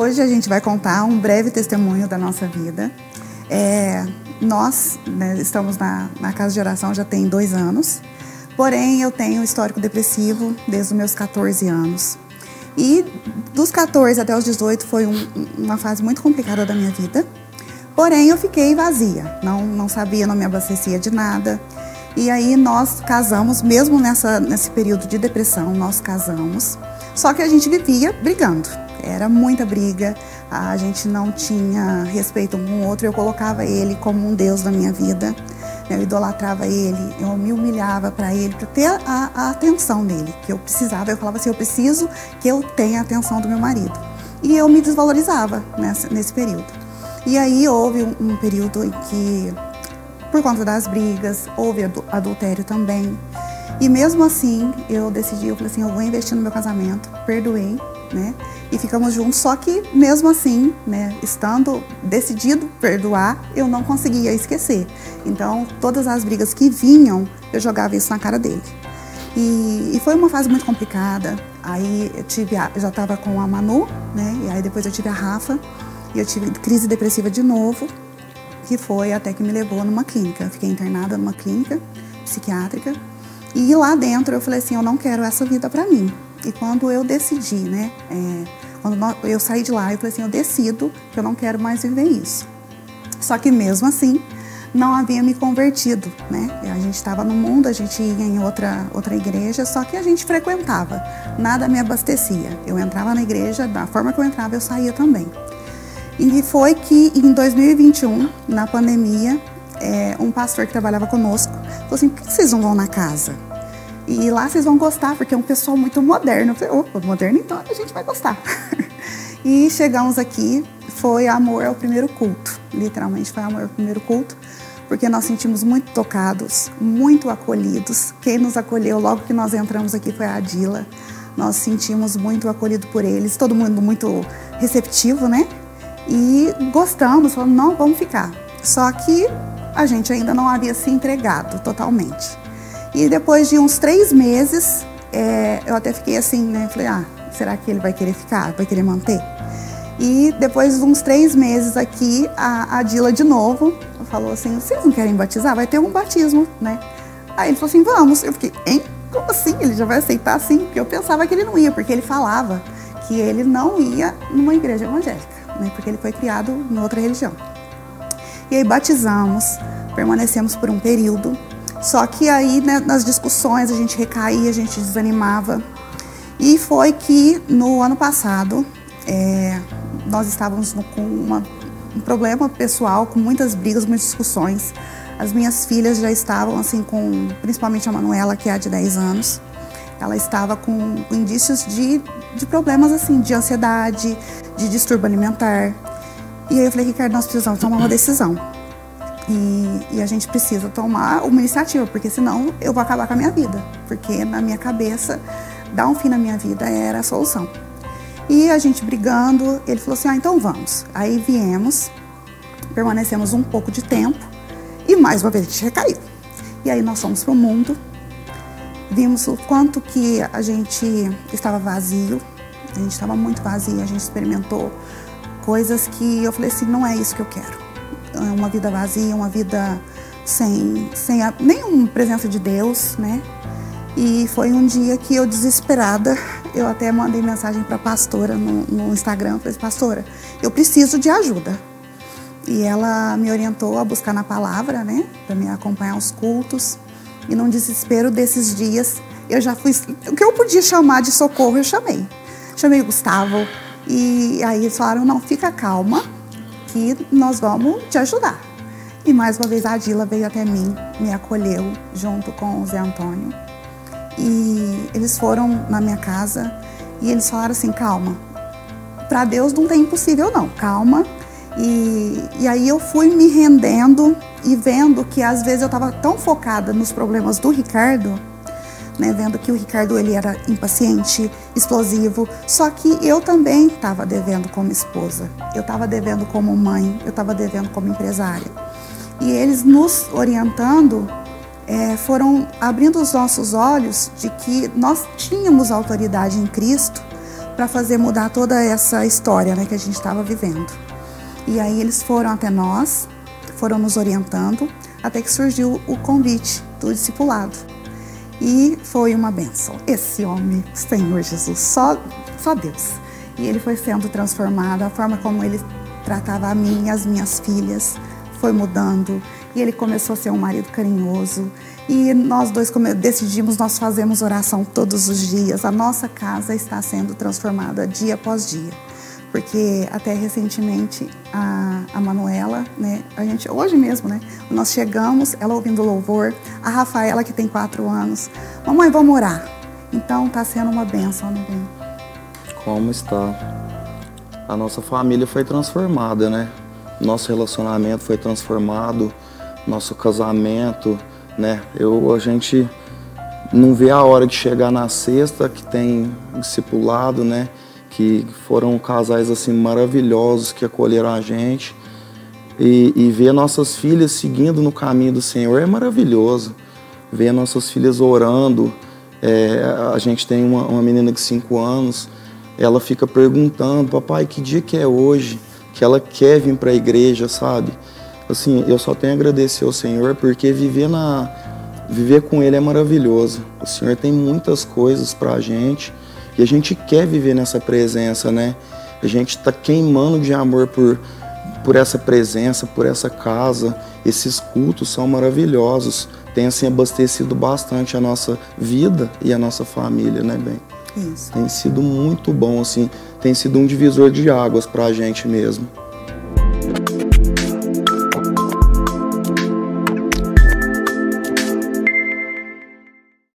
Hoje a gente vai contar um breve testemunho da nossa vida. Nós, né, estamos na casa de oração já tem 2 anos, porém eu tenho um histórico depressivo desde os meus 14 anos. E dos 14 até os 18 foi uma fase muito complicada da minha vida, porém eu fiquei vazia, não sabia, não me abastecia de nada. E aí nós casamos, mesmo nesse período de depressão, nós casamos, só que a gente vivia brigando. Era muita briga, a gente não tinha respeito um com o outro, eu colocava ele como um Deus na minha vida, eu idolatrava ele, eu me humilhava para ele, para ter a atenção dele, que eu precisava. Eu falava assim, eu preciso que eu tenha a atenção do meu marido. E eu me desvalorizava nesse período. E aí houve um período em que, por conta das brigas, houve adultério também. E mesmo assim, eu decidi, eu falei assim, eu vou investir no meu casamento, perdoei, né? E ficamos juntos, só que mesmo assim, né, estando decidido perdoar, eu não conseguia esquecer. Então, todas as brigas que vinham, eu jogava isso na cara dele. E foi uma fase muito complicada. Aí eu já estava com a Manu, né? E aí depois eu tive a Rafa, e eu tive crise depressiva de novo, que foi até que me levou numa clínica. Eu fiquei internada numa clínica psiquiátrica. E lá dentro eu falei assim, eu não quero essa vida pra mim. E quando eu decidi, né, quando eu saí de lá, eu falei assim, eu decido que eu não quero mais viver isso. Só que mesmo assim, não havia me convertido, né? A gente estava no mundo, a gente ia em outra igreja, só que a gente frequentava, nada me abastecia. Eu entrava na igreja, da forma que eu entrava, eu saía também. E foi que em 2021, na pandemia, um pastor que trabalhava conosco falou assim, por que vocês não vão na casa? E lá vocês vão gostar, porque é um pessoal muito moderno. Eu falei, opa, moderno então a gente vai gostar. E chegamos aqui, foi amor ao primeiro culto. Literalmente foi amor ao primeiro culto, porque nós sentimos muito tocados, muito acolhidos. Quem nos acolheu logo que nós entramos aqui foi a Adila. Nós sentimos muito acolhido por eles, todo mundo muito receptivo, né? E gostamos, falamos, não, vamos ficar. Só que a gente ainda não havia se entregado totalmente. E depois de uns 3 meses, eu até fiquei assim, né? Falei, será que ele vai querer ficar? Vai querer manter? E depois de uns 3 meses aqui, a Adila de novo falou assim, vocês não querem batizar? Vai ter um batismo, né? Aí ele falou assim, vamos. Eu fiquei, hein? Como assim? Ele já vai aceitar assim? Porque eu pensava que ele não ia, porque ele falava que ele não ia numa igreja evangélica, né? Porque ele foi criado em outra religião. E aí batizamos, permanecemos por um período. Só que aí, né, nas discussões, a gente recaía, a gente desanimava. E foi que, no ano passado, nós estávamos com um problema pessoal, com muitas brigas, muitas discussões. As minhas filhas já estavam, assim, principalmente a Manuela, que é de 10 anos, ela estava com indícios de problemas, assim, de ansiedade, de distúrbio alimentar. E aí eu falei, Ricardo, nós precisamos tomar uma decisão. E a gente precisa tomar uma iniciativa, porque senão eu vou acabar com a minha vida. Porque na minha cabeça, dar um fim na minha vida era a solução. E a gente brigando, ele falou assim, então vamos. Aí viemos, permanecemos um pouco de tempo e mais uma vez a gente recaiu. E aí nós fomos para o mundo, vimos o quanto que a gente estava vazio, a gente estava muito vazio, a gente experimentou coisas que eu falei assim, não é isso que eu quero. Uma vida vazia, uma vida sem nenhuma presença de Deus, né? E foi um dia que eu, desesperada, eu até mandei mensagem para a pastora no Instagram, falei, pastora, eu preciso de ajuda. E ela me orientou a buscar na palavra, né? Para me acompanhar os cultos. E num desespero desses dias, eu já fui, o que eu podia chamar de socorro, eu chamei. Chamei o Gustavo, e aí eles falaram, não, fica calma, que nós vamos te ajudar. E mais uma vez a Adila veio até mim, me acolheu junto com o Zé Antônio. E eles foram na minha casa e eles falaram assim, calma, para Deus não tem impossível não, calma. E aí eu fui me rendendo e vendo que às vezes eu estava tão focada nos problemas do Ricardo, né, vendo que o Ricardo ele era impaciente, explosivo, só que eu também estava devendo como esposa, eu estava devendo como mãe, eu estava devendo como empresária. E eles nos orientando, foram abrindo os nossos olhos de que nós tínhamos autoridade em Cristo para fazer mudar toda essa história, né, que a gente estava vivendo. E aí eles foram até nós, foram nos orientando, até que surgiu o convite do discipulado. E foi uma bênção. Esse homem, Senhor Jesus, só Deus. E ele foi sendo transformado, a forma como ele tratava a mim e as minhas filhas foi mudando. E ele começou a ser um marido carinhoso. E nós dois decidimos, nós fazemos oração todos os dias. A nossa casa está sendo transformada dia após dia. Porque até recentemente a Manuela, né, hoje mesmo, né, nós chegamos, ela ouvindo louvor, a Rafaela, que tem 4 anos, mamãe, vamos orar. Então está sendo uma bênção, né, bem? Como está? A nossa família foi transformada, né? Nosso relacionamento foi transformado, nosso casamento, né? A gente não vê a hora de chegar na sexta, que tem discipulado, né? Que foram casais assim maravilhosos que acolheram a gente, e ver nossas filhas seguindo no caminho do Senhor é maravilhoso. Ver nossas filhas orando, a gente tem uma menina de 5 anos, ela fica perguntando, papai, que dia que é hoje? Que ela quer vir para a igreja, sabe? Assim, eu só tenho a agradecer ao Senhor, porque viver com Ele é maravilhoso. O Senhor tem muitas coisas para a gente, e a gente quer viver nessa presença, né? A gente está queimando de amor por essa presença, por essa casa. Esses cultos são maravilhosos. Tem, assim, abastecido bastante a nossa vida e a nossa família, né, bem? Isso. Tem sido muito bom, assim. Tem sido um divisor de águas para a gente mesmo.